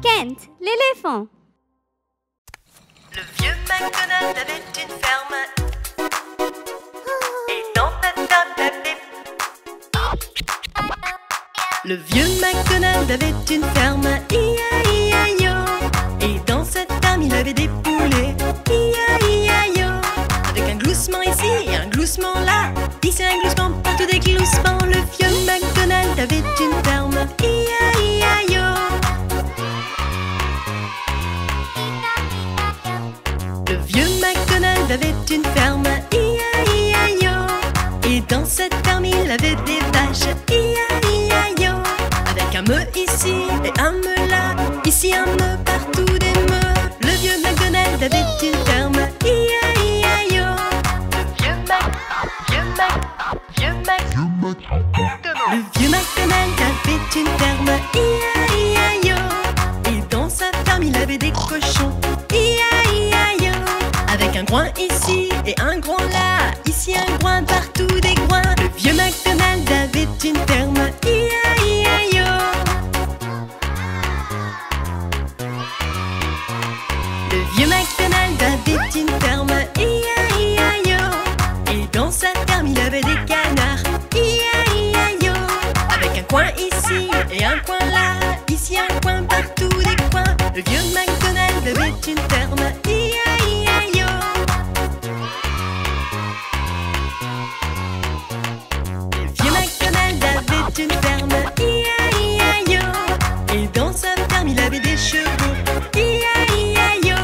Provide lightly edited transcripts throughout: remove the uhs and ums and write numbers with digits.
Kent, l'éléphant. Le vieux MacDonald avait une ferme. Et dans sa ferme, il avait... Le vieux MacDonald avait une ferme. I-A-I-A-Yo. Et dans cette ferme, il avait des poulets. I-A-I-A-Yo. Avec un gloussement ici et un gloussement là. Ici un gloussement, partout des gloussements. Le vieux MacDonald avait une ferme. I-A-I-A-Yo. Le vieux MacDonald avait une ferme. I-A-I-A-Yo. Et dans cette ferme, il avait des vaches. I-A-I-A-Yo. Avec un me ici et un me là. Ici un me, partout des me. Le vieux MacDonald avait une ferme. I-A-I-A-Yo. Le vieux MacDonald avait une ferme. I-A-I-A-Yo. Et dans sa ferme, il avait des cochons. I-A-I-A-Yo. Avec un groin ici et un groin là. Ici un groin, partout des groins. Le vieux MacDonald avait une ferme. I-A-I-A-Yo. Le vieux MacDonald avait une ferme. I-A-I-A-Yo. Et dans sa ferme, il avait des canards. I-A-I-A-Yo. Avec un coin ici et un coin là. Ici un coin, partout des coins. Le vieux MacDonald avait une ferme. I-A-I-A-Yo. Le vieux MacDonald avait une ferme. I-A-I-A-Yo. Et dans sa ferme, il avait des chevaux. I-A-I-A-Yo.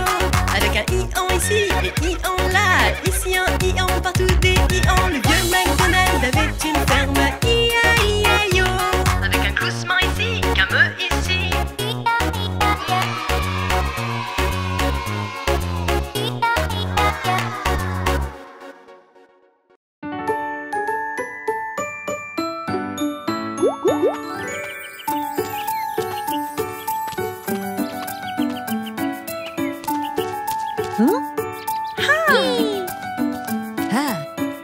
Avec un i-an ici et i-an là. Ici un i-an, partout des i-an. Le vieux MacDonald avait une ferme. I-A-I-A-Yo. Avec un gloussement ici, qu'un me ici.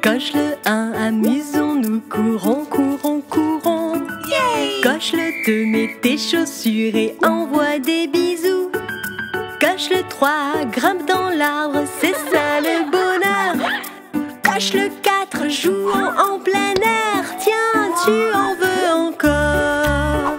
Coche le 1, amusons-nous, courons, courons, courons. Coche le 2, mets tes chaussures et envoie des bisous. Coche le 3, grimpe dans l'arbre, c'est ça le bonheur. Coche le 4, jouons en plein air. Tiens, tu en veux encore.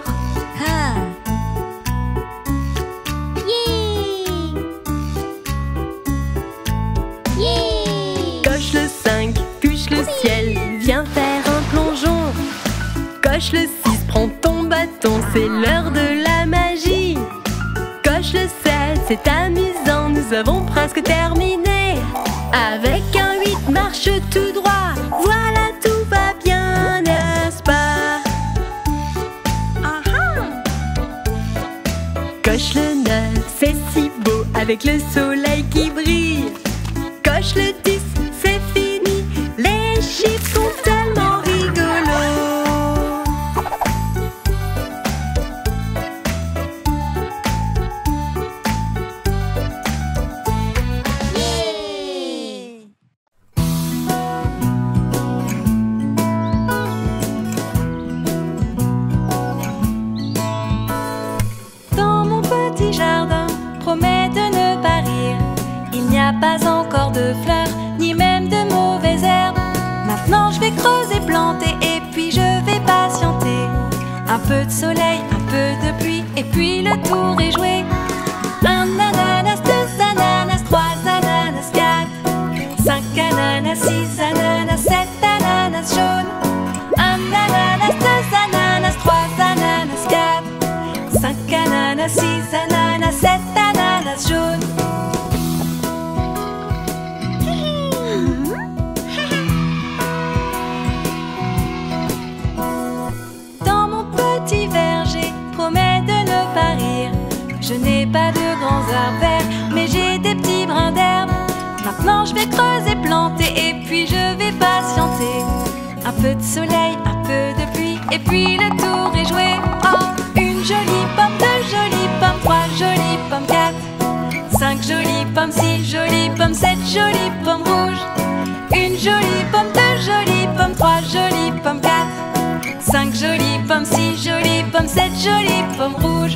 Coche le 5, touche le ciel, viens faire un plongeon. Coche le 6, prends ton bâton, c'est l'heure de la magie. Coche le 7, c'est amusant, nous avons presque terminé. Avec un 8, marche tout droit, voilà tout va bien, n'est-ce pas? Coche le 9, c'est si beau, avec le soleil qui brille. Coche le 10, c'est fini, les chiffres sont tellement rigolos. Dans mon petit jardin, promets de ne pas rire. Il n'y a pas encore de fleurs, ni même de mauvaises herbes. Maintenant je vais creuser, planter, et puis je vais patienter. Un peu de soleil, un peu de pluie, et puis le tour est joué. Un ananas, 2 ananas, 3 ananas, 4, 5 ananas, 6 ananas, 7 ananas jaunes. Un ananas, 2 ananas, 3 ananas, 4, 5 ananas, 6 ananas, 7 ananas jaunes. Dans mon petit verger, promets de ne pas rire. Je n'ai pas de grands arbres verts, mais j'ai des petits brins d'herbe. Maintenant je vais creuser, planter, et puis je vais patienter. Un peu de soleil, un peu de pluie, et puis le tour est joué. Oh, une jolie pomme, 2 jolies pommes, 3 jolies pommes, 4, 5 jolies pommes, 6 jolies pommes, 7 jolies pommes rouges. Une jolie pomme, 2 jolies pommes, 3 jolies pommes, 4, 5 jolie pomme ci, jolie pomme cette jolie pomme rouge.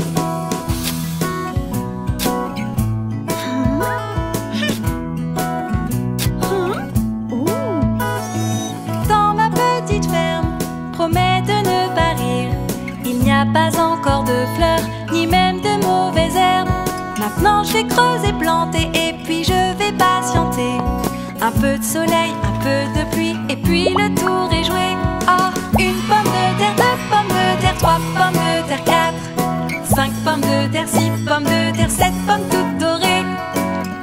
Dans ma petite ferme, promets de ne pas rire. Il n'y a pas encore de fleurs, ni même de mauvaises herbes. Maintenant je vais creuser, planter et puis je vais patienter. Un peu de soleil, un peu de pluie et puis le tour est joué. Oh, une pomme de terre, deux pommes de terre, trois pommes de terre, quatre, 5 pommes de terre, 6 pommes de terre, 7 pommes toutes dorées.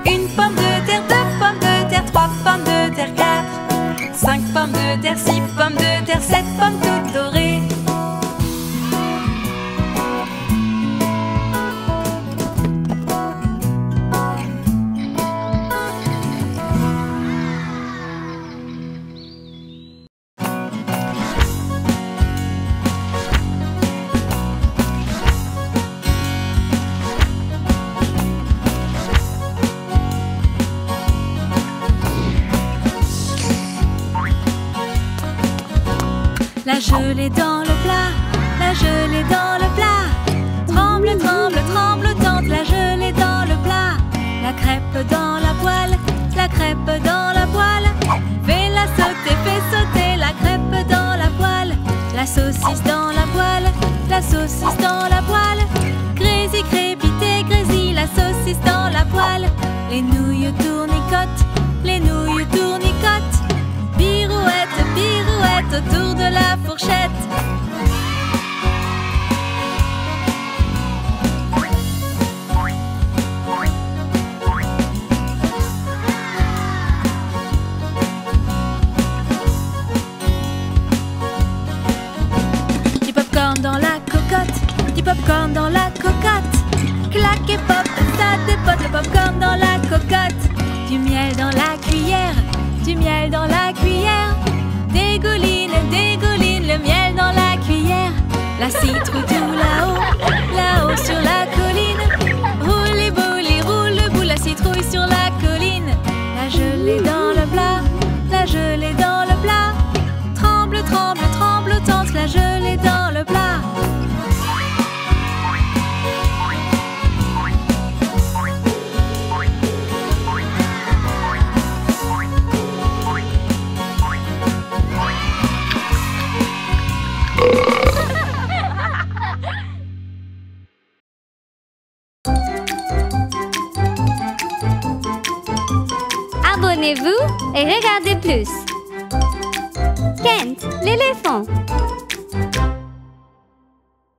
Une pomme de terre, deux pommes de terre, trois pommes de terre, 4, 5 pommes de terre, 6 pommes de terre, 7 pommes toutes dorées. La gelée dans le plat, la gelée dans le plat. Tremble, tremble, tremblotante, la gelée dans le plat. La crêpe dans la poêle, la crêpe dans la poêle. Fais-la sauter la crêpe dans la poêle. La saucisse dans la poêle, la saucisse dans la poêle. Grésille, crépite, grésille, la saucisse dans la poêle. Les nouilles tournicotent, les nouilles tournicotent. Pirouette, pirouette autour de la fourchette. Du popcorn dans la cocotte, du popcorn dans la cocotte. Clac et pop, ça dépote le popcorn dans la cocotte. Du miel dans la cuillère, du miel dans la cuillère. Dégouline, dégouline le miel dans la cuillère. La citrouille tout là-haut, là-haut sur la colline. Roule les boules, roule le bout, la citrouille sur la colline. La gelée dans le plat, la gelée dans le plat. Tremble, tremble, tremblotante, la gelée dans le plat. Abonnez-vous et regardez plus. Kent, l'éléphant.